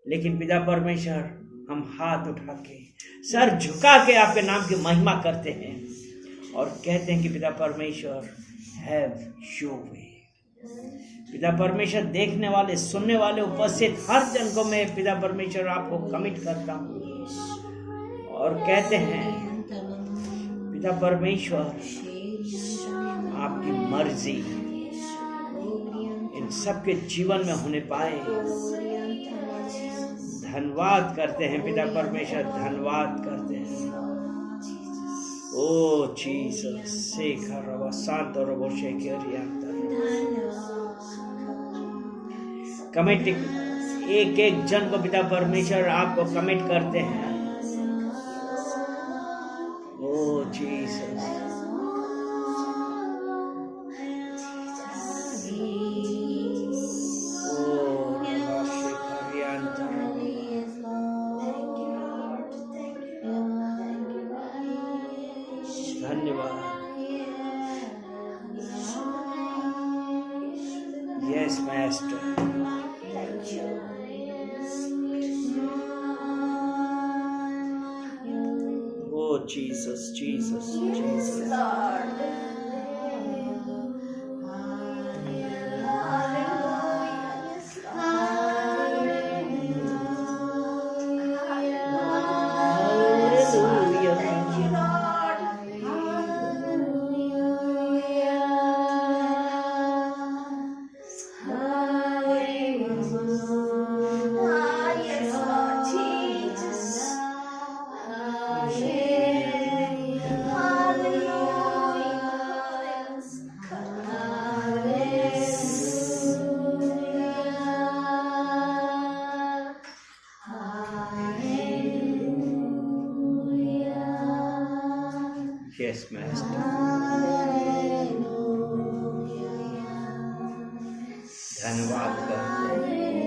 लेकिन पिता परमेश्वर, हम हाथ उठा के, सर झुका के आपके नाम की महिमा करते हैं और कहते हैं कि पिता परमेश्वर, हैव योर वे। पिता परमेश्वर, देखने वाले, सुनने वाले, उपस्थित हर जन को मैं पिता परमेश्वर आपको कमिट करता हूँ और कहते हैं पिता परमेश्वर, आपकी मर्जी इन सबके जीवन में होने पाए। धन्यवाद करते हैं पिता परमेश्वर, धन्यवाद करते हैं। ओ जीसस, शेखर रवा शांत और वो शेखरिया कमिट, एक एक जन को पिता परमेश्वर आपको कमिट करते हैं। ओ जीसस, धन्यवाद। Yes master, oh Jesus, Jesus, Jesus. Yes, Master. धन्यवाद करते हैं।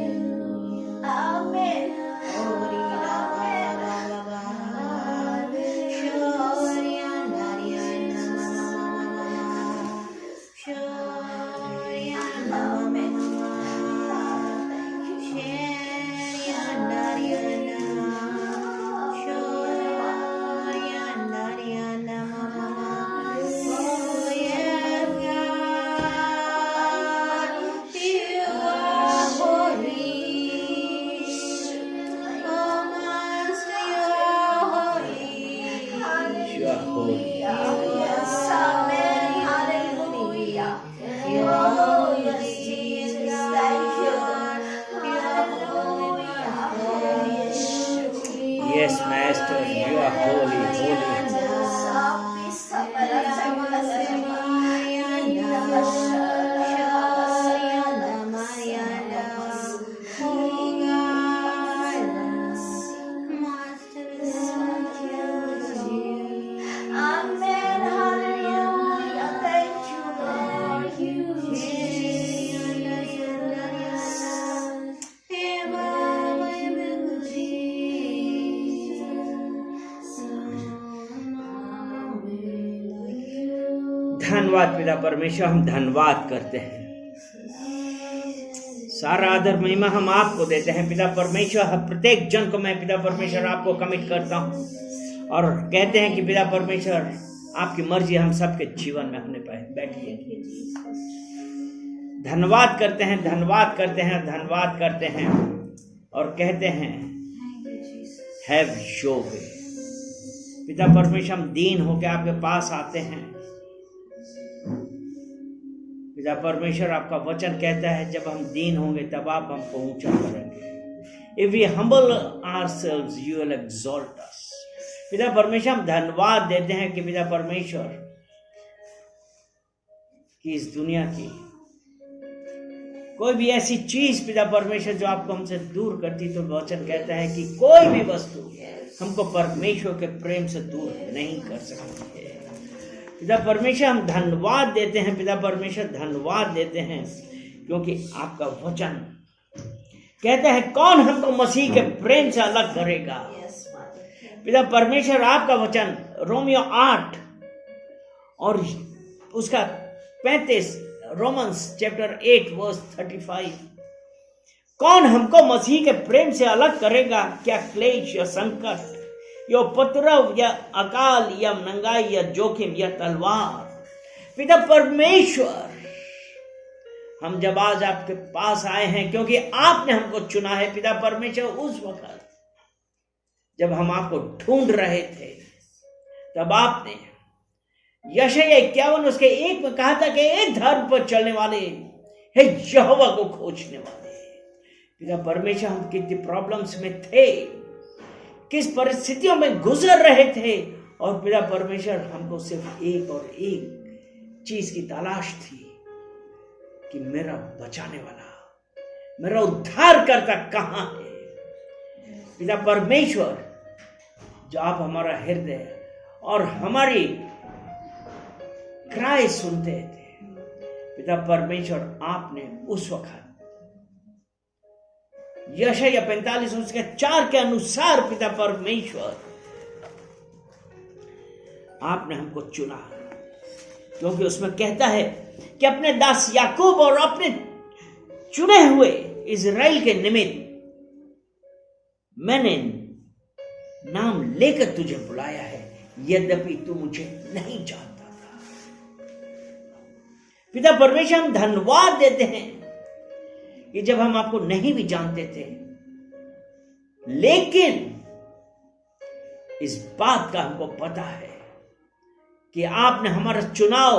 Yes, Master, you are holy, holy. धन्यवाद पिता परमेश्वर, हम धन्यवाद करते हैं। सारा आदर महिमा हम आपको देते हैं पिता परमेश्वर। प्रत्येक जन को मैं पिता परमेश्वर आपको कमिट करता हूँ और कहते हैं कि पिता परमेश्वर, आपकी मर्जी हम सबके जीवन में होने पाए। बैठिए। धन्यवाद करते हैं, धन्यवाद करते हैं, धन्यवाद करते हैं और कहते हैं हैव योर वे। पिता परमेश्वर, हम दीन होकर आपके पास आते हैं। पिता परमेश्वर, आपका वचन कहता है जब हम दीन होंगे तब आप हमको ऊंचा करेंगे। If we humble ourselves, you will exalt us. पिता परमेश्वर, हम धन्यवाद देते हैं कि पिता परमेश्वर कि इस दुनिया की कोई भी ऐसी चीज पिता परमेश्वर जो आपको हमसे दूर करती, तो वचन कहता है कि कोई भी वस्तु हमको परमेश्वर के प्रेम से दूर नहीं कर सकती है। पिता परमेश्वर, हम धन्यवाद देते हैं। पिता परमेश्वर, धन्यवाद देते हैं क्योंकि आपका वचन कहता है कौन हमको मसीह के प्रेम से अलग करेगा। पिता परमेश्वर, आपका वचन रोमियो 8 और उसका 35, रोमन्स चैप्टर 8 वर्स 35 कौन हमको मसीह के प्रेम से अलग करेगा? क्या क्लेश या संकट या उपद्रव या अकाल या महंगाई या जोखिम या तलवार? पिता परमेश्वर, हम जब आज आपके पास आए हैं क्योंकि आपने हमको चुना है पिता परमेश्वर। उस वक्त जब हम आपको ढूंढ रहे थे तब आपने यशायाह 51 उसके 1 में कहा था कि एक धर्म पर चलने वाले हे यहोवा को खोजने वाले। पिता परमेश्वर, हम कितनी प्रॉब्लम्स में थे, किस परिस्थितियों में गुजर रहे थे, और पिता परमेश्वर हमको सिर्फ एक और एक चीज की तलाश थी कि मेरा बचाने वाला, मेरा उद्धारकर्ता कहां है? पिता परमेश्वर, जो आप हमारा हृदय और हमारी क्राई सुनते थे पिता परमेश्वर, आपने उस वक्त यशायाह 45 उसके 4 के अनुसार पिता परमेश्वर आपने हमको चुना, क्योंकि उसमें कहता है कि अपने दास याकूब और अपने चुने हुए इज़राइल के निमित्त मैंने नाम लेकर तुझे बुलाया है, यद्यपि तू मुझे नहीं जानता था। पिता परमेश्वर, हम धन्यवाद देते हैं कि जब हम आपको नहीं भी जानते थे, लेकिन इस बात का हमको पता है कि आपने हमारा चुनाव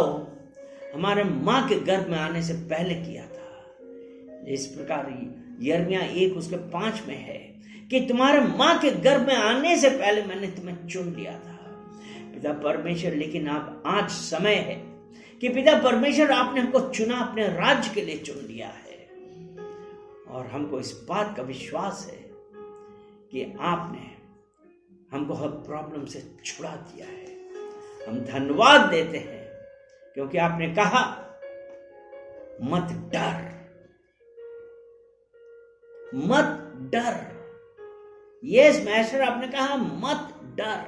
हमारे मां के गर्भ में आने से पहले किया था। इस प्रकार यिर्मयाह 1 उसके 5 में है कि तुम्हारे मां के गर्भ में आने से पहले मैंने तुम्हें चुन लिया था पिता परमेश्वर। लेकिन अब आज समय है कि पिता परमेश्वर, आपने हमको चुना, अपने राज्य के लिए चुन लिया है, और हमको इस बात का विश्वास है कि आपने हमको हर प्रॉब्लम से छुड़ा दिया है। हम धन्यवाद देते हैं क्योंकि आपने कहा मत डर, मत डर। यस मैस्टर, आपने कहा मत डर।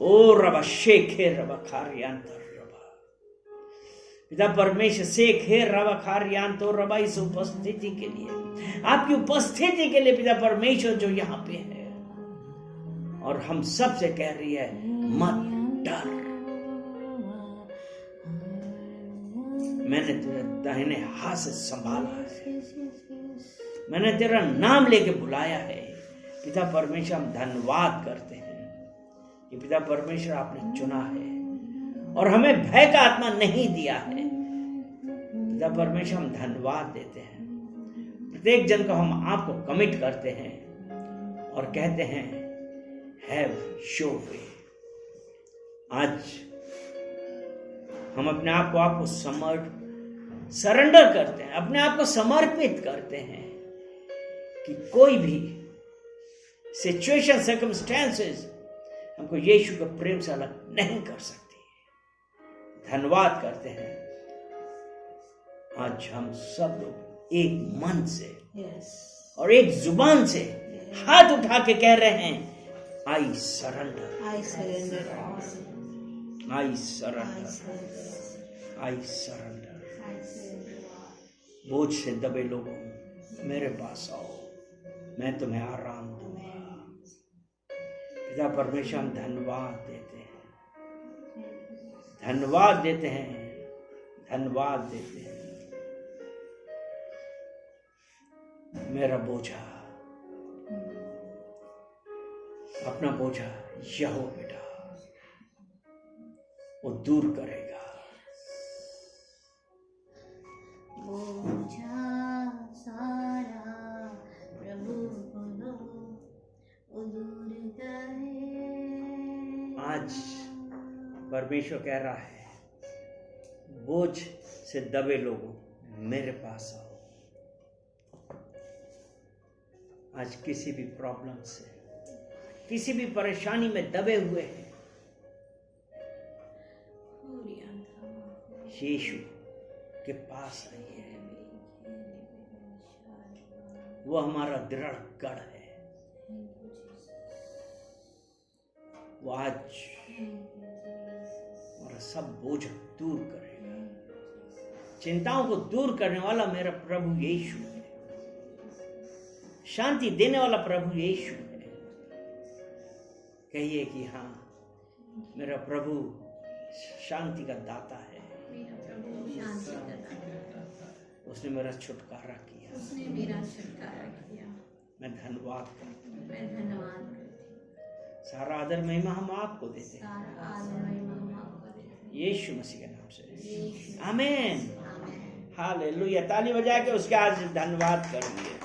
ओ रबा शेखे रबा खारियांतर रबा, पिता परमेश्वर शेखे रबा खारियांतर रबा, इस उपस्थिति के लिए, आपकी उपस्थिति के लिए पिता परमेश्वर जो यहां पे है, और हम सबसे कह रही है मत डर। मैंने तुझे दाहिने हाथ से संभाला है, मैंने तेरा नाम लेके बुलाया है पिता परमेश्वर। हम धन्यवाद करते हैं कि पिता परमेश्वर आपने चुना है और हमें भय का आत्मा नहीं दिया है। पिता परमेश्वर, हम धन्यवाद देते हैं। प्रत्येक जन को हम आपको कमिट करते हैं और कहते हैं हैव योर वे। आज हम अपने आप को आपको सरेंडर करते हैं, अपने आप को समर्पित करते हैं कि कोई भी सिचुएशन, सर्कमस्टेंसेस हमको यीशु के प्रेम से अलग नहीं कर सकती। धन्यवाद करते हैं। आज हम सब लोग एक मन से और एक जुबान से हाथ उठा के कह रहे हैं I surrender, I surrender, I surrender, I surrender. बोझ से दबे लोगों, मेरे पास आओ, मैं तुम्हें आराम दूंगा। पिता परमेश्वर, हम धन्यवाद देते हैं, धन्यवाद देते हैं, धन्यवाद देते हैं। मेरा बोझा, अपना बोझा यहो बेटा वो दूर करेगा। बोझा सारा प्रभु बोलो वो दूर करे। आज परमेश्वर कह रहा है बोझ से दबे लोगों, मेरे पास आओ। आज किसी भी प्रॉब्लम से, किसी भी परेशानी में दबे हुए हैं, यीशु के पास आइए। वो हमारा दृढ़ गढ़ है। वो आज हमारा सब बोझ दूर करेगा। चिंताओं को दूर करने वाला मेरा प्रभु यीशु है। शांति देने वाला प्रभु यीशु है। कहिए कि हाँ, मेरा प्रभु शांति का दाता है। मेरा प्रभु शांति का दाता है। उसने मेरा छुटकारा किया। उसने मेरा छुटकारा किया। मैं धन्यवाद करता हूँ। मैं धन्यवाद करती हूँ। सारा आदर महिमा हम आपको देते हैं, सारा आदर महिमा हम आपको देते हैं। यीशु मसीह के नाम से। यीशु। आमीन। आमीन। हालेलुया। ताली बजा के उसके आज धन्यवाद करेंगे।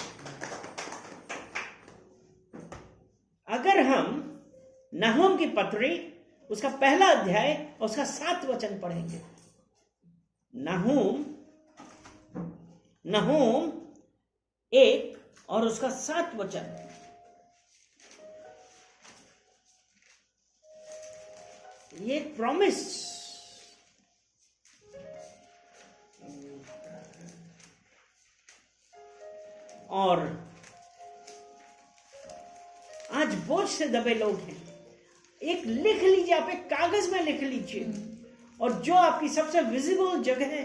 अगर हम नहूम की पत्री उसका पहला अध्याय और उसका 7 वचन पढ़ेंगे। नहूम 1 और उसका 7 वचन। ये प्रॉमिस, और आज बोझ से दबे लोग हैं, एक लिख लीजिए, आप एक कागज में लिख लीजिए, और जो आपकी सबसे विजिबल जगह है,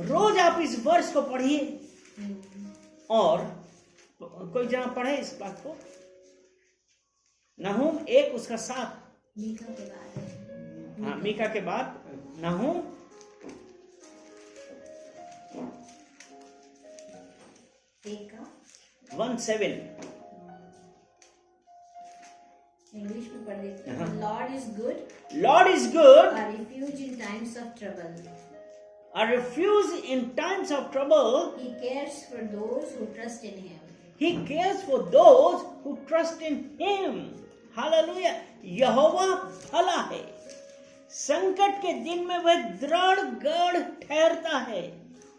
रोज आप इस वर्ष को पढ़िए। और कोई जना पढ़े इस बात को, नहूम 1 उसका 7। मीका के बाद। हाँ, मीका के बाद नहूम 1:7। इंग्लिश में पढ़ देती हूँ। Lord is good, Lord is good, a refuge in times of trouble. a refuge in times of trouble. He cares for those who trust in him. He cares for those who trust in him. Hallelujah. यहोवा भला है, संकट के दिन में वह दृढ़ गढ़ ठहरता है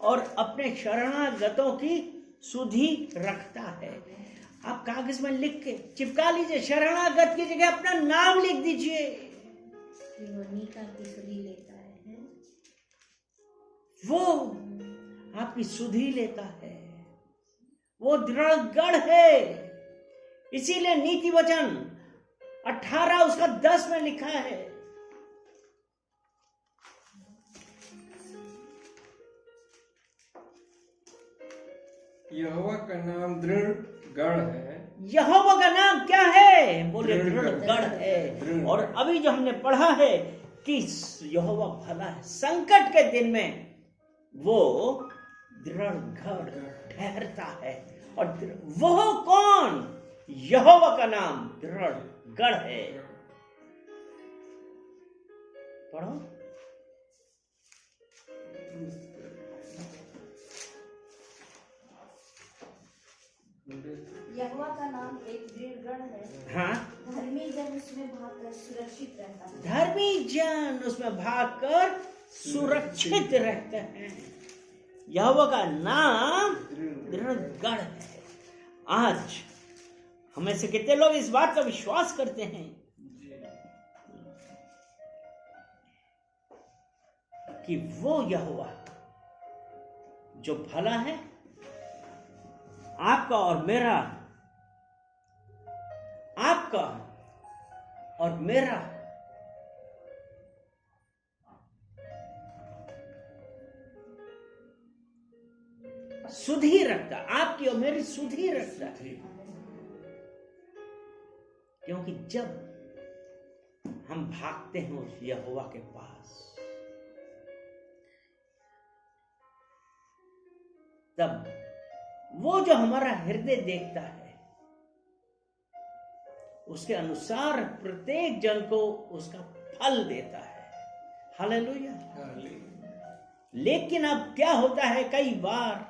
और अपने शरणागतों की सुधि रखता है। आप कागज में लिख के चिपका लीजिए, शरणागत की जगह अपना नाम लिख दीजिए। वो मीका की सुधि लेता है। वो आपकी सुधि लेता है, वो दृढ़ गढ़ है। इसीलिए नीति वचन 18 उसका 10 में लिखा है, यहोवा का नाम दृढ़ गढ़ है। यहोवा का नाम क्या है? बोले दृढ़ दृढ़ गढ़ है। दृढ़। और अभी जो हमने पढ़ा है कि यहोवा भला है, संकट के दिन में वो दृढ़ गढ़ ठहरता है। और वो कौन? यहोवा का नाम दृढ़ गढ़ है। पढ़ो। यहोवा का नाम एक दृढ़ गढ़ है, हाँ, धर्मी जन उसमें भागकर सुरक्षित रहता है। धर्मी जन उसमें भागकर सुरक्षित रहते हैं। यहोवा का नाम दृढ़ गढ़ है। आज हमें से कितने लोग इस बात का विश्वास करते हैं कि वो यहोवा जो भला है, आपका और मेरा, आपका और मेरा सुधि रखता, आपकी और मेरी सुधि रखता है। क्योंकि जब हम भागते हैं उस यहोवा के पास, तब वो जो हमारा हृदय देखता है, उसके अनुसार प्रत्येक जन को उसका फल देता है। हालेलुया। लेकिन अब क्या होता है, कई बार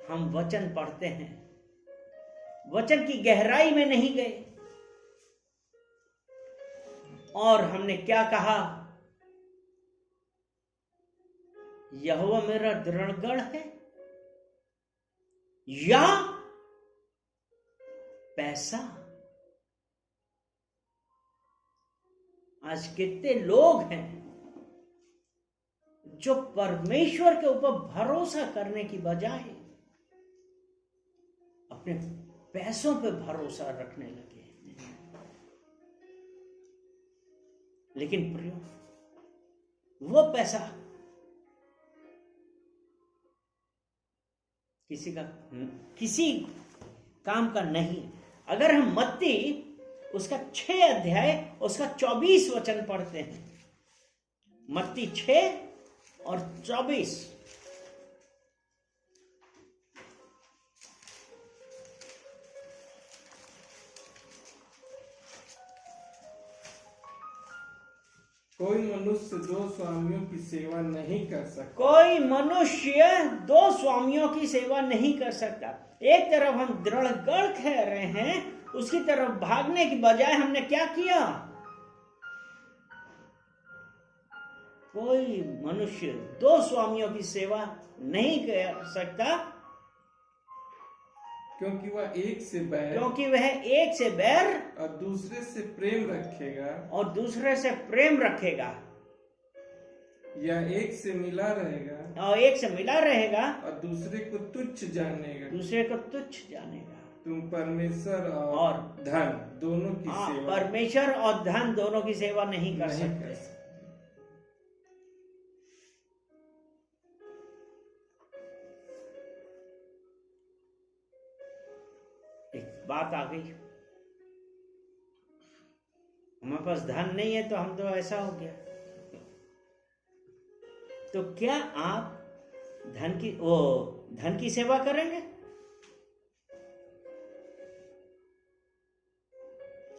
हम वचन पढ़ते हैं, वचन की गहराई में नहीं गए, और हमने क्या कहा? यहोवा मेरा दृढ़ गढ़ है, या पैसा। आज कितने लोग हैं जो परमेश्वर के ऊपर भरोसा करने की बजाय अपने पैसों पे भरोसा रखने लगे। लेकिन प्रियो, वो पैसा किसी काम का नहीं। अगर हम मत्ती उसका 6 अध्याय उसका 24 वचन पढ़ते हैं, मत्ती 6 और 24, कोई मनुष्य दो स्वामियों की सेवा नहीं कर सकता। कोई मनुष्य 2 स्वामियों की सेवा नहीं कर सकता। एक तरफ हम दृढ़ गढ़ कह रहे हैं, उसकी तरफ भागने की बजाय हमने क्या किया? कोई मनुष्य 2 स्वामियों की सेवा नहीं कर सकता, क्योंकि वह एक से बैर और दूसरे से प्रेम रखेगा, या एक से मिला रहेगा और दूसरे को तुच्छ जानेगा। तुम परमेश्वर और धन दोनों की सेवा परमेश्वर और धन दोनों की सेवा नहीं कर सकते। एक बात आ गई, हमारे पास धन नहीं है तो हम तो ऐसा हो गया। तो क्या आप धन की सेवा करेंगे?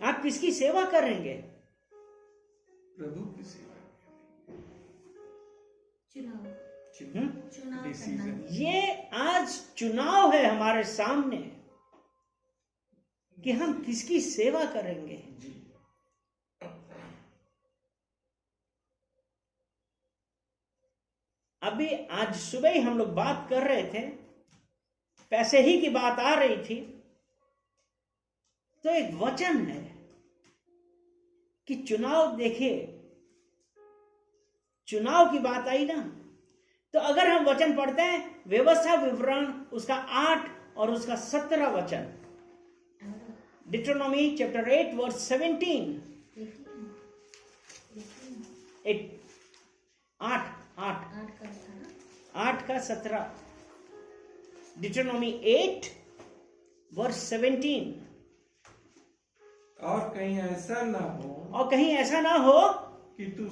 आप किसकी सेवा करेंगे? प्रभु की सेवा। चुनाव डिसीजन। ये आज चुनाव है हमारे सामने कि हम किसकी सेवा करेंगे। अभी आज सुबह ही हम लोग बात कर रहे थे, पैसे ही की बात आ रही थी, तो एक वचन है कि चुनाव, देखिए चुनाव की बात आई ना, तो अगर हम वचन पढ़ते हैं व्यवस्था विवरण उसका 8 और उसका 17 वचन, डिट्रोनॉमी चैप्टर 8 वर्स 17, 8 का 17, डिट्रोनॉमी 8 वर्स 17। और कहीं ऐसा ना हो कि तू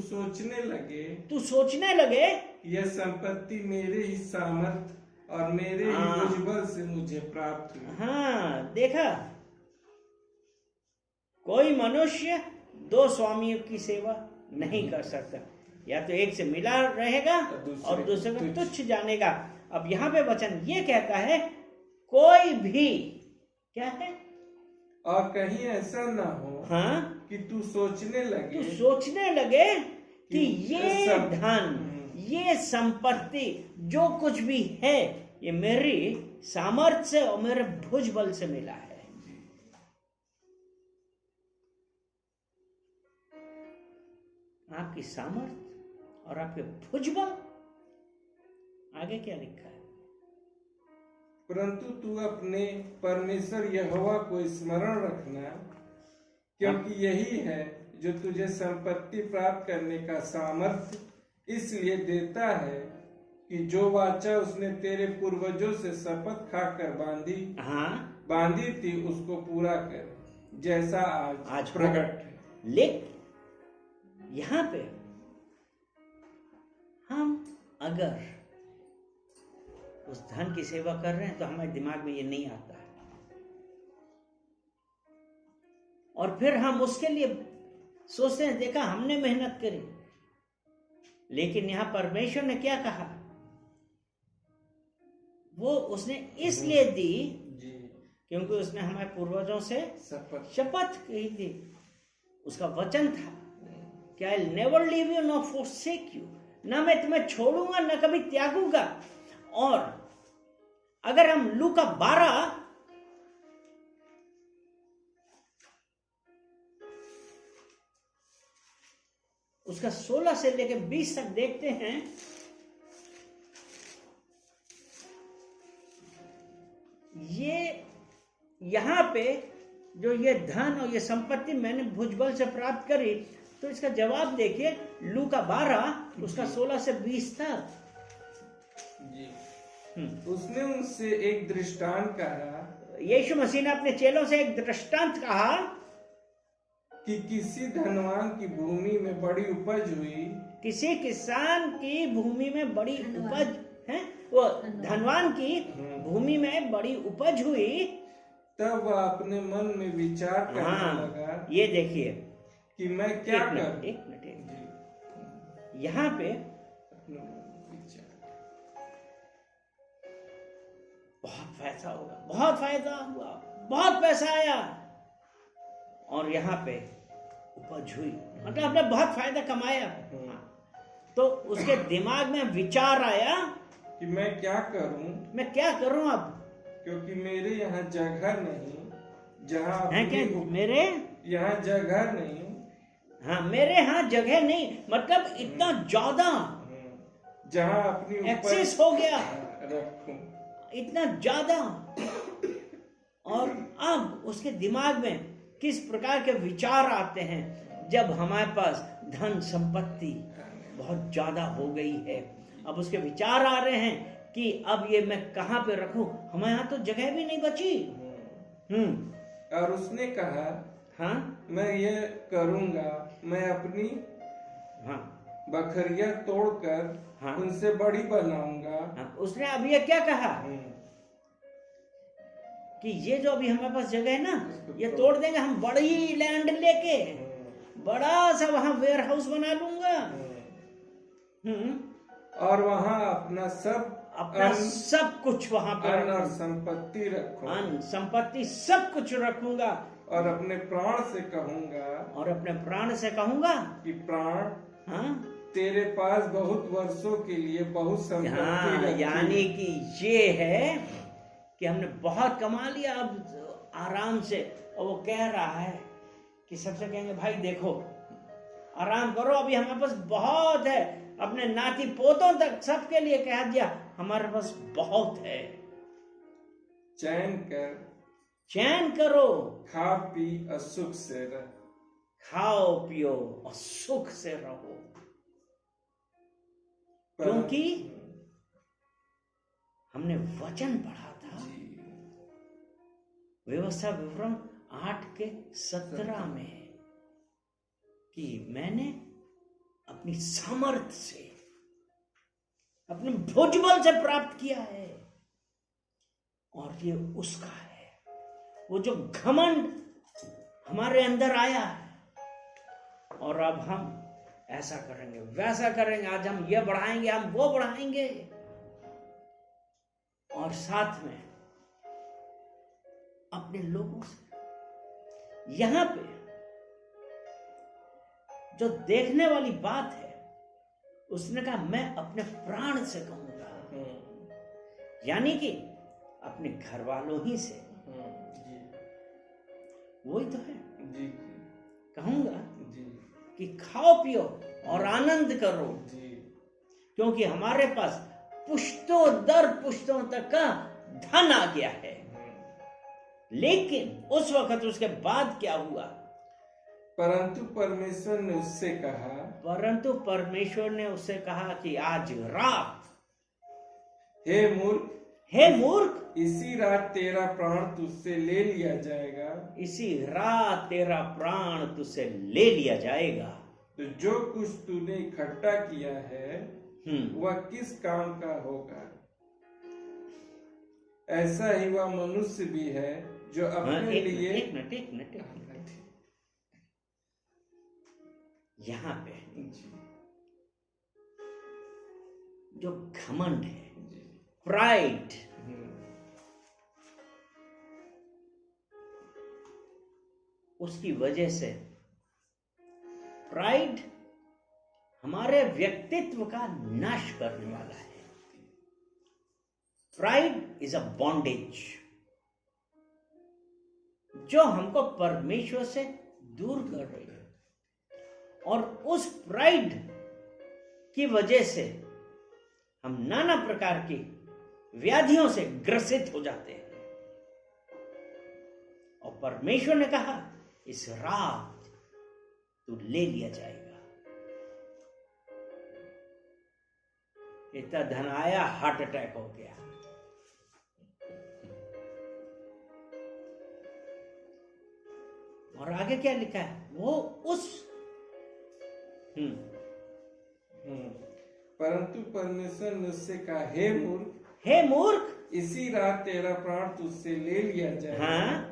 सोचने लगे यह संपत्ति मेरे ही सामर्थ और मेरे ही भुजबल से मुझे प्राप्त हुई। हाँ, देखा, कोई मनुष्य 2 स्वामियों की सेवा नहीं कर सकता, या तो एक से मिला रहेगा और दूसरे को तुच्छ जानेगा। अब यहाँ पे वचन ये कहता है, कोई भी, क्या है, और कहीं ऐसा ना हो हाँ, कि तू सोचने लगे कि ये धन, ये संपत्ति, जो कुछ भी है, ये मेरी सामर्थ्य से और मेरे भुजबल से मिला है। आपकी सामर्थ्य और आपके भुजबल, आगे क्या लिखा है? परंतु तू अपने परमेश्वर यहोवा को स्मरण रखना, क्योंकि यही है जो तुझे संपत्ति प्राप्त करने का सामर्थ्य इसलिए देता है कि जो वाचा उसने तेरे पूर्वजों से शपथ खाकर बांधी थी उसको पूरा कर, जैसा आज प्रकट है। लेकिन यहाँ पे हम अगर उस धन की सेवा कर रहे हैं तो हमारे दिमाग में ये नहीं आता है, और फिर हम उसके लिए सोचते हैं, देखा हमने मेहनत करी, लेकिन यहां परमेश्वर ने क्या कहा? वो उसने इसलिए दी क्योंकि उसने हमारे पूर्वजों से शपथ की थी। उसका वचन था कि I will never leave you not forsake you, ना मैं तुम्हें छोड़ूंगा ना कभी त्यागूंगा। और अगर हम लूका 12 उसका 16 से लेकर 20 तक देखते हैं, ये यहां पे जो ये धन और ये संपत्ति मैंने भुजबल से प्राप्त करी, तो इसका जवाब देखिए लूका 12 उसका 16 से 20 तक। उसने उनसे एक दृष्टांत कहा यीशु मसीह ने अपने चेलों से एक दृष्टांत कहा कि किसी धनवान की भूमि में बड़ी उपज हुई। किसी किसान की भूमि में बड़ी उपज है, वो धनवान की भूमि में बड़ी उपज हुई। तब वह अपने मन में विचार करने लगा, ये देखिए कि मैं क्या करूं। एक मिनट यहाँ पे बहुत पैसा होगा, बहुत फायदा हुआ, बहुत पैसा आया, और यहाँ पे उपज हुई, मतलब आपने बहुत फायदा कमाया। तो उसके दिमाग में विचार आया कि मैं क्या करूं अब, क्योंकि मेरे यहाँ जगह नहीं, जहाँ है क्या मेरे यहाँ जगह नहीं। हाँ, मेरे यहाँ जगह नहीं, मतलब इतना ज्यादा जहाँ अपनी एक्सेस हो गया, रखूं, इतना ज्यादा। और अब उसके दिमाग में किस प्रकार के विचार आते हैं जब हमारे पास धन संपत्ति बहुत ज्यादा हो गई है। अब उसके विचार आ रहे हैं कि अब ये मैं कहाँ पे रखूं, हमारे यहाँ तो जगह भी नहीं बची। और उसने कहा, हाँ, मैं ये करूंगा, मैं अपनी बकरियां तोड़कर उनसे बड़ी बनाऊंगा। उसने अब ये क्या कहा कि ये जो अभी हमारे पास जगह है ना, ये तोड़ देंगे, हम बड़ी लैंड लेके बड़ा सा वहां वेयर हाउस बना लूंगा, और वहां अपना सब कुछ वहां पर और संपत्ति रखूंगा, संपत्ति सब कुछ रखूंगा, और अपने प्राण से कहूंगा कि प्राण, तेरे पास बहुत वर्षों के लिए बहुत संपत्ति रखी। यानी कि ये है कि हमने बहुत कमा लिया, अब आराम से। और वो कह रहा है कि सबसे कहेंगे, भाई देखो आराम करो, अभी हमारे पास बहुत है, अपने नाती पोतों तक सबके लिए कह दिया हमारे पास बहुत है। चैन करो, खा पी और सुख से रह, खाओ पियो और सुख से रहो, क्योंकि हमने वचन पढ़ा था व्यवस्था विवरण 8:17 में कि मैंने अपनी सामर्थ्य से, अपने भुजबल से प्राप्त किया है, और ये उसका है। वो जो घमंड हमारे अंदर आया है, और अब हम ऐसा करेंगे, वैसा करेंगे, आज हम ये बढ़ाएंगे, हम वो बढ़ाएंगे, और साथ में अपने लोगों से। यहां पे जो देखने वाली बात है, उसने कहा मैं अपने प्राण से कहूंगा, यानी कि अपने घर वालों ही से। वही तो है, कहूंगा कि खाओ पियो और आनंद करो, क्योंकि हमारे पास पुश्तों दर पुश्तों तक का धन आ गया है। लेकिन उस वक्त उसके बाद क्या हुआ? परंतु परमेश्वर ने उससे कहा कि आज रात, हे मूर्ख, इसी रात तेरा प्राण तुझसे ले लिया जाएगा। तो जो कुछ तूने इकट्ठा किया है वह किस काम का होगा? ऐसा ही वह मनुष्य भी है जो अपने लिए। एक मिनट यहाँ पे जो घमंड है, प्राइड, उसकी वजह से, प्राइड हमारे व्यक्तित्व का नाश करने वाला है। प्राइड इज अ बॉन्डेज जो हमको परमेश्वर से दूर कर रही है, और उस प्राइड की वजह से हम नाना प्रकार की व्याधियों से ग्रसित हो जाते हैं। और परमेश्वर ने कहा इस रात तू ले लिया जाएगा। इतना धन आया, हार्ट अटैक हो गया, और आगे क्या लिखा है, वो उस परंतु परमेश्वर ने उससे कहा, हे मूर्ख, इसी रात तेरा प्राण तुझसे ले लिया जाएगा। हाँ,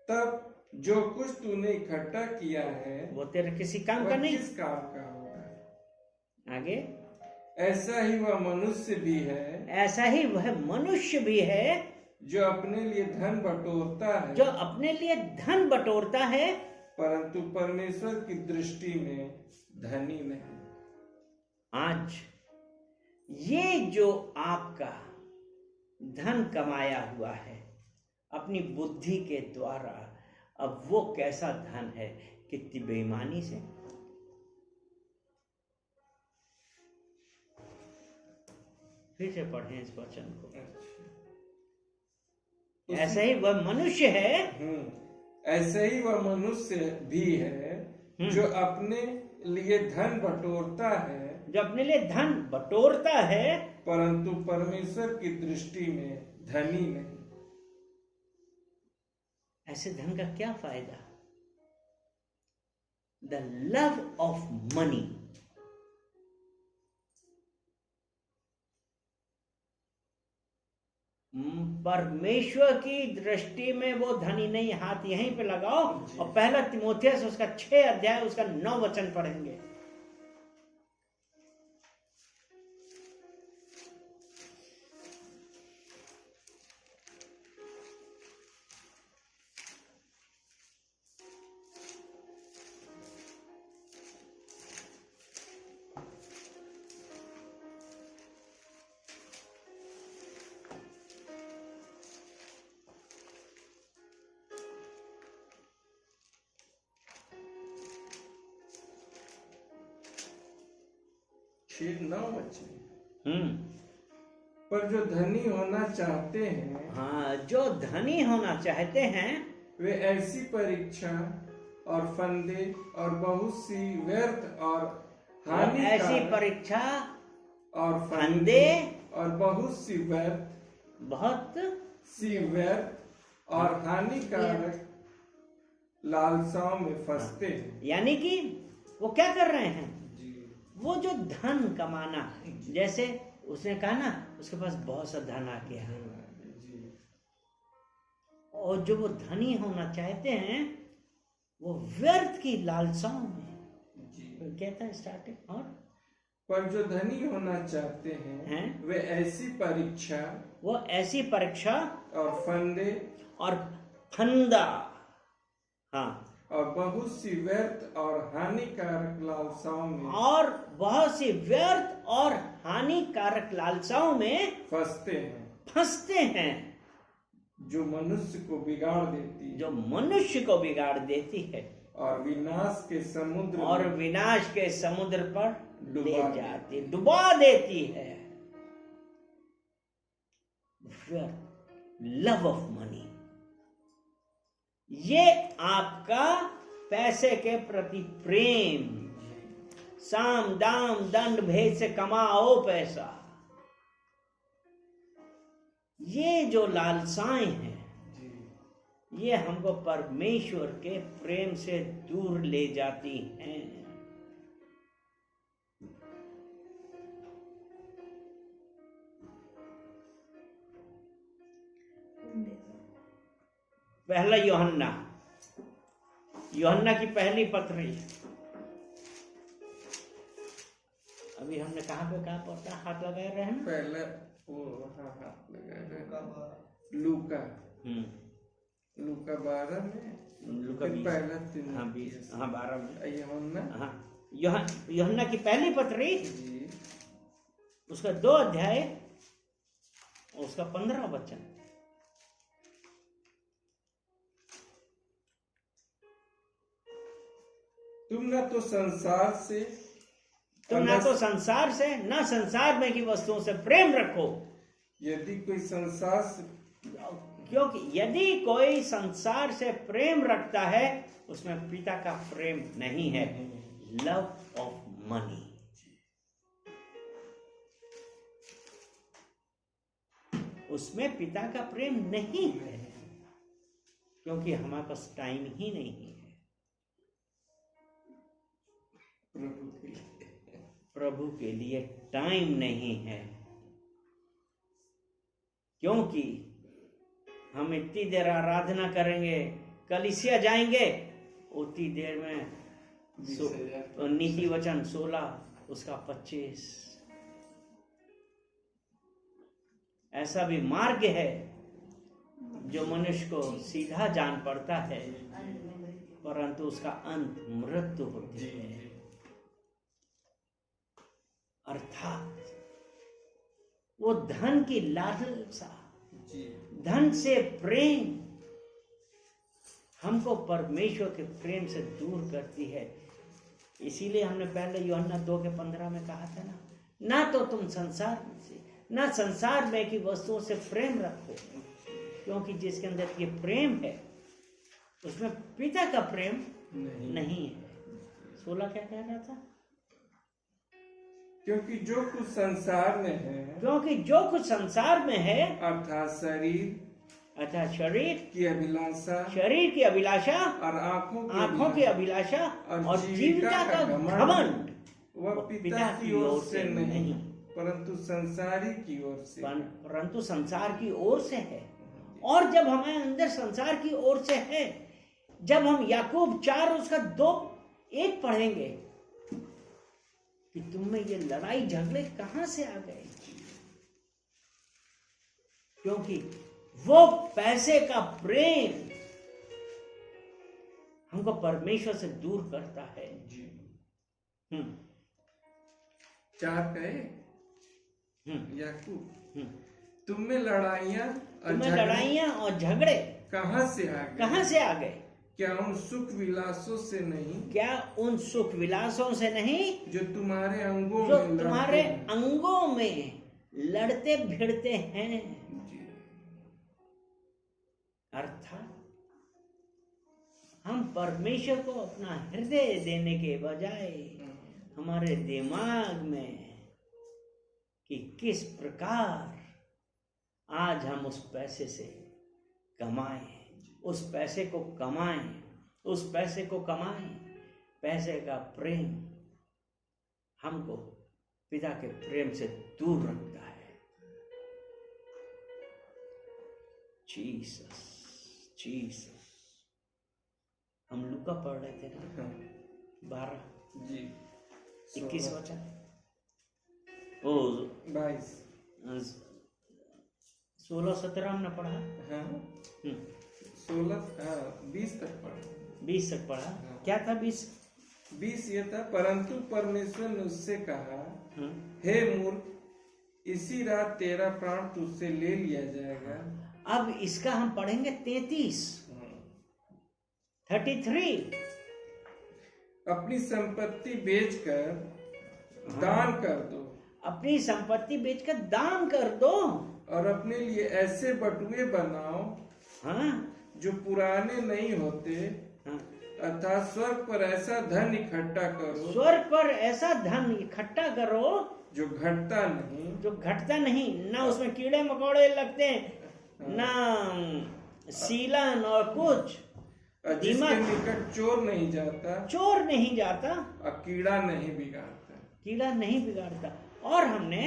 तब जो कुछ तूने इकट्ठा किया है वो तेरे किसी काम का वह नहीं। किस काम का होगा। आगे, ऐसा ही वह मनुष्य भी है, ऐसा ही वह मनुष्य भी है जो अपने लिए धन बटोरता है, जो अपने लिए धन बटोरता है, परंतु परमेश्वर की दृष्टि में धनी नहीं। आज ये जो आपका धन कमाया हुआ है अपनी बुद्धि के द्वारा, अब वो कैसा धन है, कितनी बेईमानी से। फिर से पढ़ें इस वचन को। ऐसा ही वह मनुष्य है, ऐसे ही वह मनुष्य भी है जो अपने लिए धन बटोरता है, जो अपने लिए धन बटोरता है, परंतु परमेश्वर की दृष्टि में धनी नहीं। ऐसे धन का क्या फायदा? द लव ऑफ मनी, परमेश्वर की दृष्टि में वो धनी नहीं। हाथ यहीं पे लगाओ और पहला तिमोथियस उसका 6 अध्याय उसका 9 वचन पढ़ेंगे। ठीक 9 बच्चे। हम्म। पर जो धनी होना चाहते हैं, हाँ, जो धनी होना चाहते हैं वे ऐसी परीक्षा और फंदे और बहुत सी व्यर्थ और ऐसी हानिकारक परीक्षा और फंदे और बहुत सी व्यर्थ और हानिकारक लालसाओं में फंसते हैं। यानी कि वो क्या कर रहे हैं, जी वो जो धन कमाना, जैसे उसने कहा ना उसके पास बहुत सा धन आ गया, जी और जो वो धनी होना चाहते हैं वो व्यर्थ की लालसाओं में, जी। कहता है स्टार्टिंग। और पर जो धनी होना चाहते हैं वे ऐसी परीक्षा, वो ऐसी परीक्षा और फंदे और फंदा, हाँ, और बहुत सी व्यर्थ और हानिकारक लालसाओं में और बहुत सी व्यर्थ और हानिकारक लालसाओं में फंसते हैं, जो मनुष्य को बिगाड़ देती है, जो मनुष्य को बिगाड़ देती है और विनाश के समुद्र पर ले जाती, डुबा देती है। लव ऑफ मनी, ये आपका पैसे के प्रति प्रेम, साम दाम दंड भेद से कमाओ पैसा, ये जो लालसाएं हैं ये हमको परमेश्वर के प्रेम से दूर ले जाती हैं। पहला यूहन्ना की पहली पत्री, अभी हमने कहाँ पे कहा पढ़ता, हाथ लगाए रहे हैं ना? पहला वो हाथ लगाए रहे, लूका 12 में, लूका 20, पहला 3, हाँ 20, हाँ 12 में, यूहन्ना, हाँ यूहन्ना की पहली पत्री जी उसका 2 अध्याय उसका 15 वचन। तुम ना तो संसार से न संसार में की वस्तुओं से प्रेम रखो, यदि कोई संसार से, क्योंकि यदि कोई संसार से प्रेम रखता है उसमें पिता का प्रेम नहीं है। लव ऑफ मनी, उसमें पिता का प्रेम नहीं है। क्योंकि हमारे पास टाइम ही नहीं है प्रभु के लिए टाइम नहीं है, क्योंकि हम इतनी देर आराधना करेंगे, कलीसिया जाएंगे, उतनी देर में नीति वचन 16 उसका 25। ऐसा भी मार्ग है जो मनुष्य को सीधा जान पड़ता है, परंतु उसका अंत मृत्यु होती है। अर्थात वो धन की लालसा, धन से प्रेम हमको परमेश्वर के प्रेम से दूर करती है। इसीलिए हमने पहले यूहन्ना 2:15 में कहा था ना तो तुम संसार से, ना संसार में की वस्तुओं से प्रेम रखो, क्योंकि जिसके अंदर ये प्रेम है उसमें पिता का प्रेम नहीं है। 16 क्या कह रहा था? क्योंकि जो कुछ संसार में है, क्योंकि जो कुछ संसार में है, अर्थात शरीर की अभिलाषा, शरीर की अभिलाषा और आंखों की अभिलाषा और जीविका का घमंड, वह पिता की ओर से नहीं परंतु संसारी की ओर से, परंतु संसार की ओर से है। और जब हमारे अंदर संसार की ओर से है, जब हम याकूब 4 उसका 2:1 पढ़ेंगे कि तुम में ये लड़ाई झगड़े कहां से आ गए, क्योंकि वो पैसे का प्रेम हमको परमेश्वर से दूर करता है। 4 कहे याकूब, तुम में लड़ाइयां और झगड़े कहां से आ गए? क्या उन सुख विलासों से नहीं? क्या उन सुख विलासों से नहीं जो तुम्हारे अंगों में लड़ते भिड़ते हैं। अर्थात हम परमेश्वर को अपना हृदय देने के बजाय हमारे दिमाग में कि किस प्रकार आज हम उस पैसे से कमाएं, उस पैसे को कमाएं। पैसे का प्रेम हमको पिता के प्रेम से दूर रखता है। जीसस हम लूका पढ़ रहे थे ना 12:21 वचन, 16-17 हमने पढ़ा। 20 तक पढ़ा। क्या था 20 ये था, परंतु परमेश्वर ने उससे कहा, हे मूर्ख, इसी रात तेरा प्राण तुझसे ले लिया जाएगा। अब इसका हम पढ़ेंगे 33 अपनी संपत्ति बेचकर दान कर दो। अपनी संपत्ति बेचकर दान कर दो और अपने लिए ऐसे बटुए बनाओ जो पुराने नहीं होते, अर्थात स्वर्ग पर ऐसा धन इकट्ठा करो जो घटता नहीं, ना उसमें कीड़े मकोड़े लगते हैं, ना सीलन और कुछ, जिसके निकट चोर नहीं जाता और कीड़ा नहीं बिगाड़ता। और हमने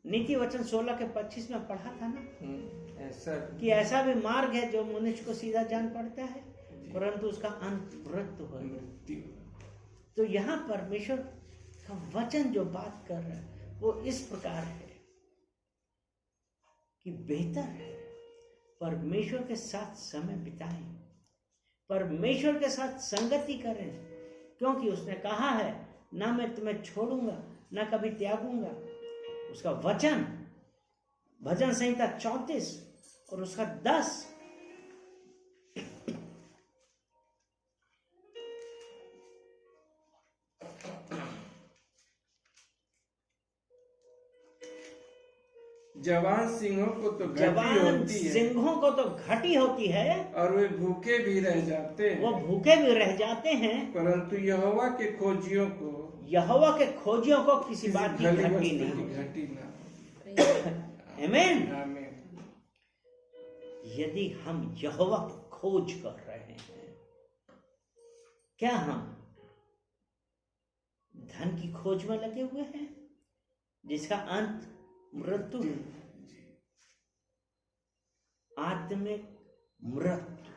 नीति वचन 16:25 में पढ़ा था ना कि ऐसा भी मार्ग है जो मनुष्य को सीधा जान पड़ता है, परंतु उसका अंत मृत्यु है। तो यहाँ परमेश्वर का वचन जो बात कर रहा है वो इस प्रकार है कि बेहतर है परमेश्वर के साथ समय बिताएं, परमेश्वर के साथ संगति करें, क्योंकि उसने कहा है ना मैं तुम्हें छोड़ूंगा ना कभी त्यागूंगा। उसका वचन भजन संहिता 34 और उसका 10 जवान सिंहों को तो घटी होती है और वे भूखे भी रह जाते हैं, परंतु यहोवा के खोजियों को किसी बात की घटी ना। आमीन। यदि हम यहोवा की खोज कर रहे हैं, क्या हम धन की खोज में लगे हुए हैं जिसका अंत मृत्यु है? आत्मिक मृत्यु।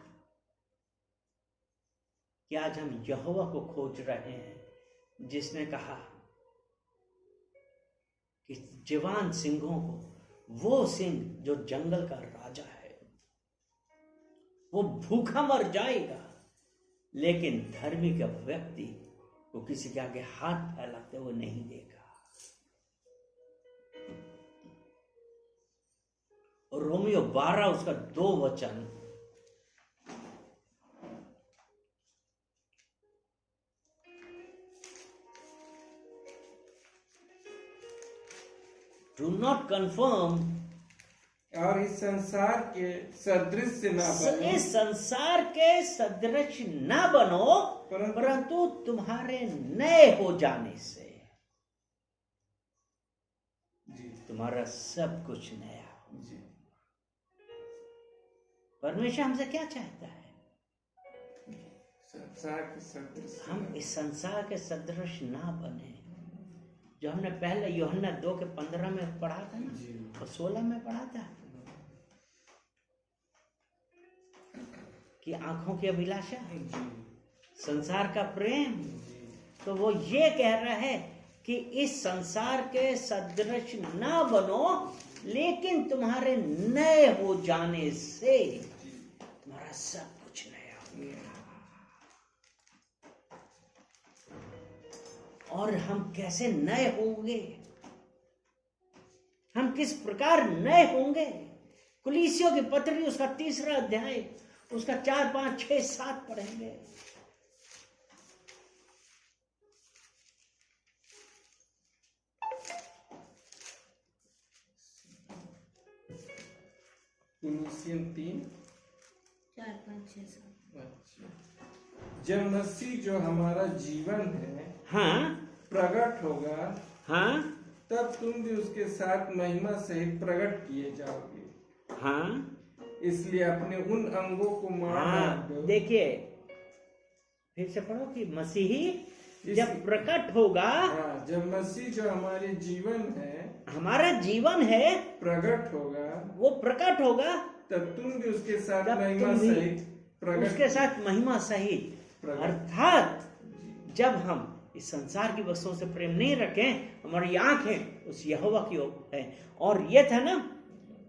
कि आज हम यहोवा को खोज रहे हैं जिसने कहा कि जवान सिंहों को, वो सिंह जो जंगल का राजा है, वो भूखा मर जाएगा, लेकिन धर्मी का व्यक्ति वो किसी के आगे हाथ फैलाते हुए नहीं देगा। और रोमियो 12 उसका 2 वचन, डू नॉट कन्फर्म, और इस संसार के सदृश ना बनो, इस संसार के सदृश ना बनो, परंतु तुम्हारे नए हो जाने से जी तुम्हारा सब कुछ नया हो। जी परमेश्वर हमसे क्या चाहता है? संसार के सदृश हम इस संसार के सदृश ना बने, जो हमने पहले यूहन्ना 2:15 में पढ़ा था ना, जी और 16 में पढ़ा था कि आंखों की अभिलाषा, संसार का प्रेम। तो वो ये कह रहा है कि इस संसार के सदृश ना बनो, लेकिन तुम्हारे नए हो जाने से तुम्हारा सब कुछ नया हो गया। और हम कैसे नए होंगे? हम किस प्रकार नए होंगे? कुलीसियों की पत्री उसका 3 अध्याय, उसका 4, 5, 6, 7 पढ़ेंगे। कुलुसियन 3 4, 5, 6, 7। जब मसीह जो हमारा जीवन है हाँ प्रकट होगा, हाँ तब तुम भी उसके साथ महिमा सहित प्रकट किए जाओगे। हाँ इसलिए अपने उन अंगों को मार हाँ। डाल दो। देखिए, फिर से पढ़ो कि मसीही जब प्रकट होगा, हाँ, जब मसीह जो हमारे जीवन है हमारा जीवन है, प्रकट होगा, वो प्रकट होगा, तब तुम भी उसके साथ तब महिमा तुम भी सहित प्रकट उसके साथ महिमा सहित। प्रकट। अर्थात जब हम इस संसार की वस्तुओं से प्रेम नहीं रखें, हमारी आंखें उस यहोवा की ओर है। और ये था ना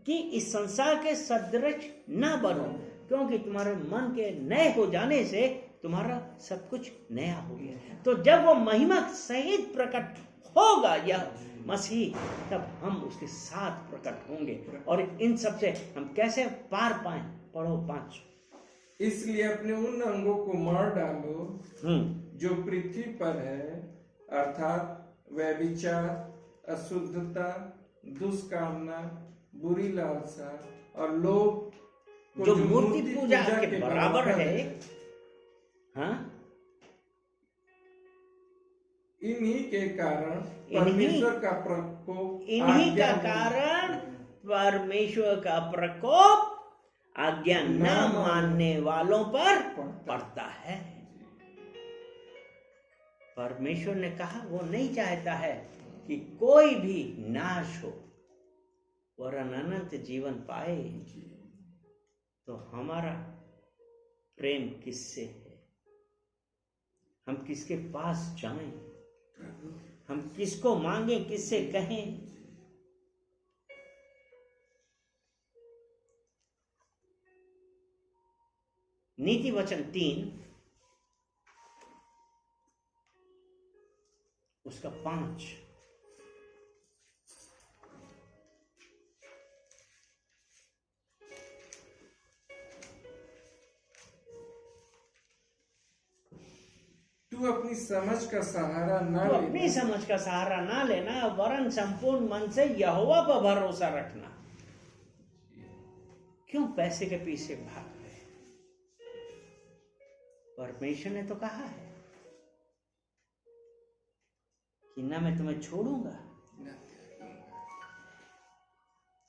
कि इस संसार के सदृश ना बनो, क्योंकि तुम्हारे मन के नए हो जाने से तुम्हारा सब कुछ नया हो गया। तो जब वो महिमा सहित प्रकट होगा यह मसीह, तब हम उसके साथ प्रकट होंगे। और इन सब से हम कैसे पार पाएं? पढ़ो 5। इसलिए अपने उन अंगों को मार डालो जो पृथ्वी पर है, अर्थात व्यभिचार, अशुद्धता, दुष्कामना, बुरी लालसा और लोभ जो मूर्ति पूजा के बराबर है। हाँ, इन्हीं के कारण परमेश्वर का प्रकोप, इन्हीं का कारण परमेश्वर का प्रकोप आज्ञा न मानने वालों पर पड़ता है। परमेश्वर ने कहा वो नहीं चाहता है कि कोई भी नाश हो, वरन अनंत जीवन पाए। तो हमारा प्रेम किससे है? हम किसके पास जाएं? हम किसको मांगे, किससे कहें? नीति वचन 3 उसका 5। तू अपनी समझ का सहारा ना तो ले, अपनी समझ का सहारा ना लेना, वरन संपूर्ण मन से यहोवा पर भरोसा रखना। क्यों पैसे के पीछे भाग रहे? परमेश्वर ने तो कहा है कि ना मैं तुम्हें छोड़ूंगा।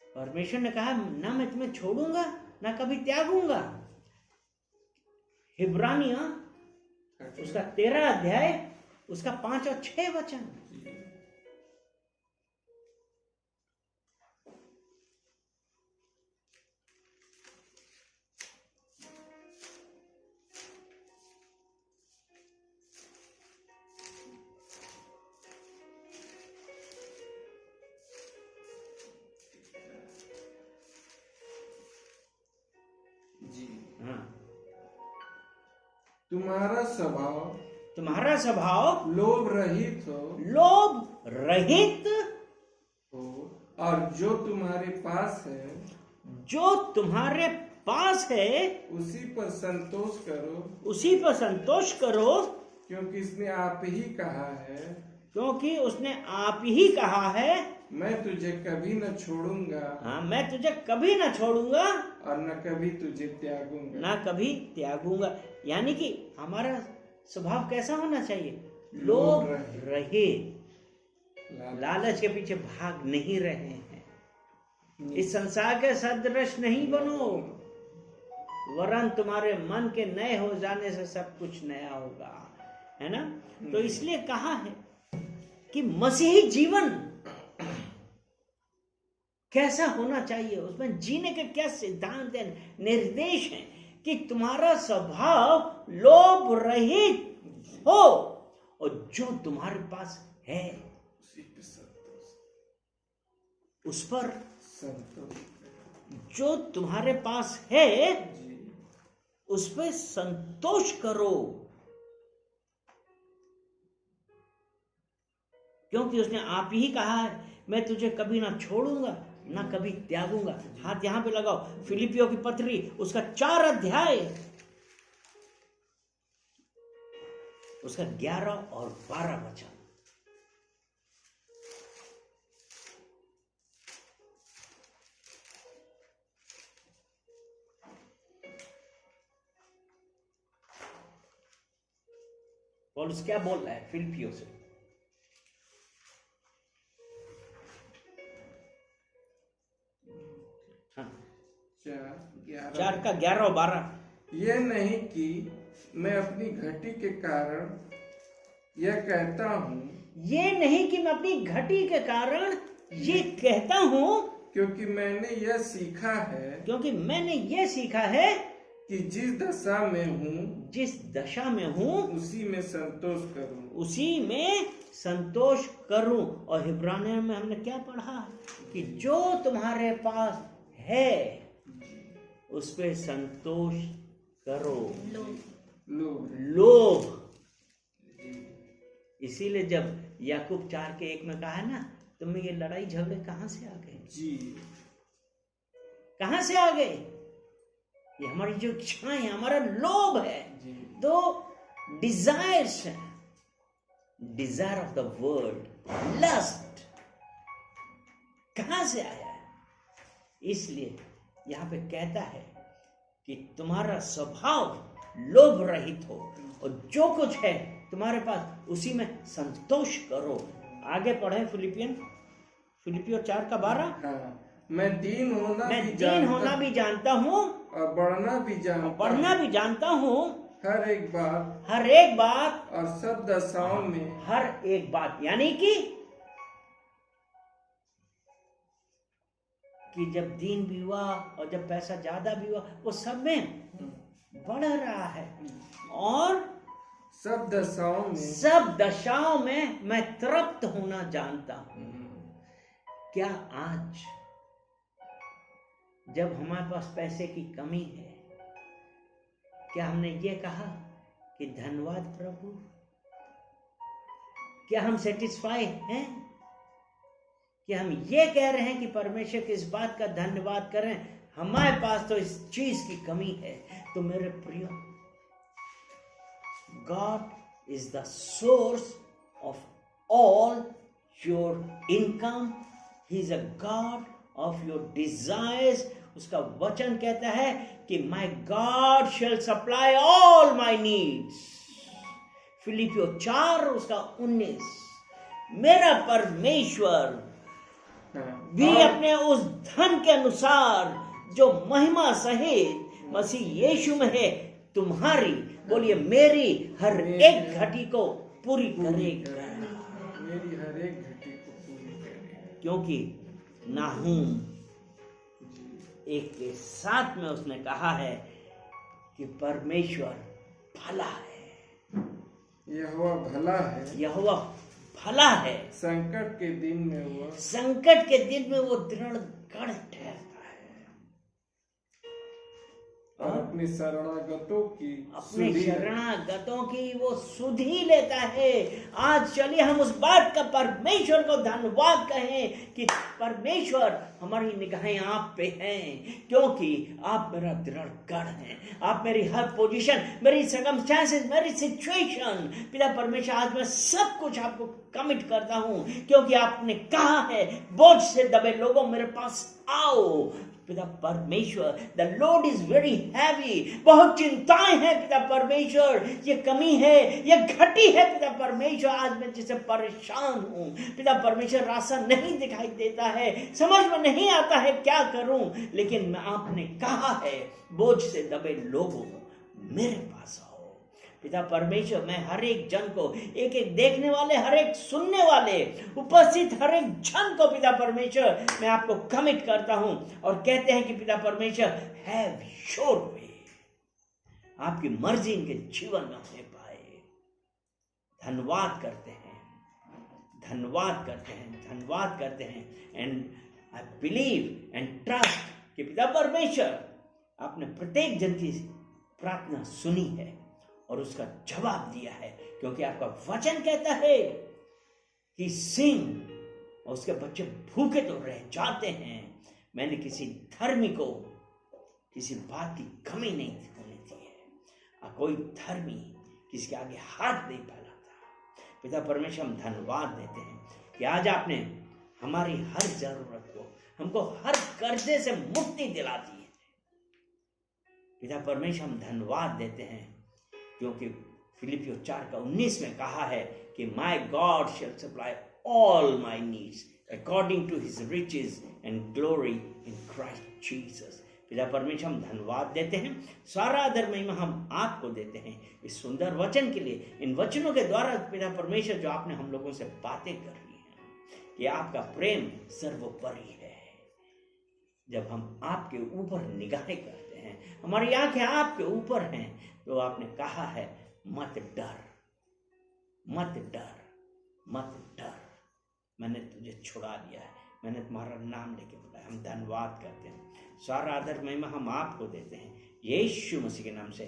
परमेश्वर ने कहा ना मैं तुम्हें छोड़ूंगा ना कभी त्यागूंगा। हिब्रानिया उसका 13 अध्याय उसका 5 और 6 वचन। जी। हाँ, तुम्हारा स्वभाव लोभ रहित हो और जो तुम्हारे पास है उसी पर संतोष करो क्योंकि उसने आप ही कहा है मैं तुझे कभी न छोड़ूंगा। हाँ, मैं तुझे कभी ना छोड़ूंगा और न कभी तुझे त्यागूंगा। यानी कि हमारा स्वभाव कैसा होना चाहिए? लोभ रहित, लालच के पीछे भाग नहीं रहे हैं, इस संसार के सदृश नहीं बनो, वरन तुम्हारे मन के नए हो जाने से सब कुछ नया होगा, है ना? तो इसलिए कहा है कि मसीही जीवन कैसा होना चाहिए, उसमें जीने के क्या सिद्धांत है, निर्देश है कि तुम्हारा स्वभाव लोभ रहित हो और जो तुम्हारे पास है उस पर जो तुम्हारे पास है उस पर संतोष करो, क्योंकि उसने आप ही कहा है मैं तुझे कभी ना छोड़ूंगा ना कभी त्यागूंगा। हाथ यहां पे लगाओ, फिलिपियों की पत्री उसका 4 अध्याय उसका 11 और 12 वचन। पौलुस क्या बोल रहा है फिलिपियों से? हाँ, 4 का 11 और 12। ये नहीं कि मैं अपनी घटी के कारण यह कहता हूँ, ये नहीं कि मैं अपनी घटी के कारण ये कहता हूँ, क्योंकि मैंने यह सीखा है कि जिस दशा में हूँ उसी में संतोष करूं। और हिब्रानियों में हमने क्या पढ़ा कि जो तुम्हारे पास है उस पे संतोष करो। लोभ। इसीलिए जब याकूब 4:1 में कहा है ना, तुम्हें ये लड़ाई झगड़े कहां से आ गए जी? कहां से आ गए? ये हमारी जो इच्छाएं हैं, हमारा लोभ है, दो डिजायर्स है, desire of the world, lust, कहां से आया है? इसलिए यहां पे कहता है कि तुम्हारा स्वभाव लोभ रहित हो और जो कुछ है तुम्हारे पास उसी में संतोष करो। आगे पढ़े फिलिपियो 4:12। मैं दीन होना भी जानता हूँ और बढ़ना भी जानता हूँ हर एक बात और सब दशाओं में। हर एक बात यानी कि जब दीन भी हुआ और जब पैसा ज्यादा भी हुआ, वो सब में बढ़ रहा है और सब दशाओं में मैं तृप्त होना जानता हूं। क्या आज जब हमारे पास पैसे की कमी है, क्या हमने ये कहा कि धन्यवाद प्रभु? क्या हम सेटिस्फाई हैं? कि हम ये कह रहे हैं कि परमेश्वर की इस बात का धन्यवाद करें, हमारे पास तो इस चीज की कमी है? तो मेरे प्रियो, God is the source of all your income. He is a God of your desires. उसका वचन कहता है कि my God shall supply all my needs. फिलिपियो 4 उसका 19। मेरा परमेश्वर भी अपने उस धन के अनुसार जो महिमा सहित मसीह यीशु में है, तुम्हारी, बोलिए मेरी हर एक घटी को पूरी करेगा। मेरी हर एक घटी को पूरी करेगा। क्योंकि नाहूम 1 के 7 में उसने कहा है कि परमेश्वर भला है, यहोवा भला है, यहोवा भला है। संकट के दिन में वो दृढ़ गढ़ ठहरता है और अपनी शरणागतों की अपने सुधि शरणागतों की वो सुधि लेता है। आज चलिए हम उस बात का परमेश्वर को धन्यवाद कहें कि परमेश्वर हमारी निगाहें आप पे हैं, क्योंकि आप मेरा दृढ़ गढ़ हैं। आप मेरी हर पोजीशन, मेरी सर्कमस्टेंसेस, मेरी सिचुएशन, पिता परमेश्वर आज मैं सब कुछ आपको कमिट करता हूं, क्योंकि आपने कहा है बोझ से दबे लोगों मेरे पास आओ। पिता परमेश्वर, the load is very heavy, बहुत चिंताएं हैं पिता परमेश्वर, ये कमी है, ये घटी है पिता परमेश्वर। आज मैं जिससे परेशान हूं पिता परमेश्वर, रास्ता नहीं दिखाई देता है, समझ में नहीं आता है क्या करूं, लेकिन आपने कहा है बोझ से दबे लोगों मेरे पास आओ। पिता परमेश्वर, मैं हर एक जन को, एक एक देखने वाले, हर एक सुनने वाले, उपस्थित हर एक जन को पिता परमेश्वर मैं आपको कमिट करता हूं और कहते हैं कि पिता परमेश्वर हैव योर वे, आपकी मर्जी इनके जीवन में होने पाए। धन्यवाद करते हैं, धन्यवाद करते हैं, धन्यवाद करते हैं। And I believe and trust कि पिता परमेश्वर आपने प्रत्येक जन की प्रार्थना सुनी है और उसका जवाब दिया है, क्योंकि आपका वचन कहता है कि सिंह और उसके बच्चे भूखे तो रह जाते हैं, मैंने किसी धर्मी को किसी बात की कमी नहीं होने दी है। कोई धर्मी किसी के आगे हाथ नहीं फैलाता। पिता परमेश्वर, हम धन्यवाद देते हैं कि आज आपने हमारी हर जरूरत को, हमको हर कर्जे से मुक्ति दिला दी है। पिता परमेश्वर, हम धन्यवाद देते हैं क्योंकि फिलिपियों 4:19 में कहा है कि my God shall supply all my needs according to his riches and glory in Christ Jesus. पिता परमेश्वर, हम धन्यवाद देते हैं, सारा आदर महिमा हम आपको देते हैं इस सुंदर वचन के लिए। इन वचनों के द्वारा पिता परमेश्वर जो आपने हम लोगों से बातें कर रही हैं कि आपका प्रेम सर्वोपरि है। जब हम आपके ऊपर निगाहें करते हैं, हमारी आंखें आपके ऊपर हैं, तो आपने कहा है मत डर, मत डर, मत डर, मैंने तुझे छुड़ा लिया है, मैंने तुम्हारा नाम लेके बुलाया। हम धन्यवाद करते हैं, सारा आदर महिमा हम आपको देते हैं, यीशु मसीह के नाम से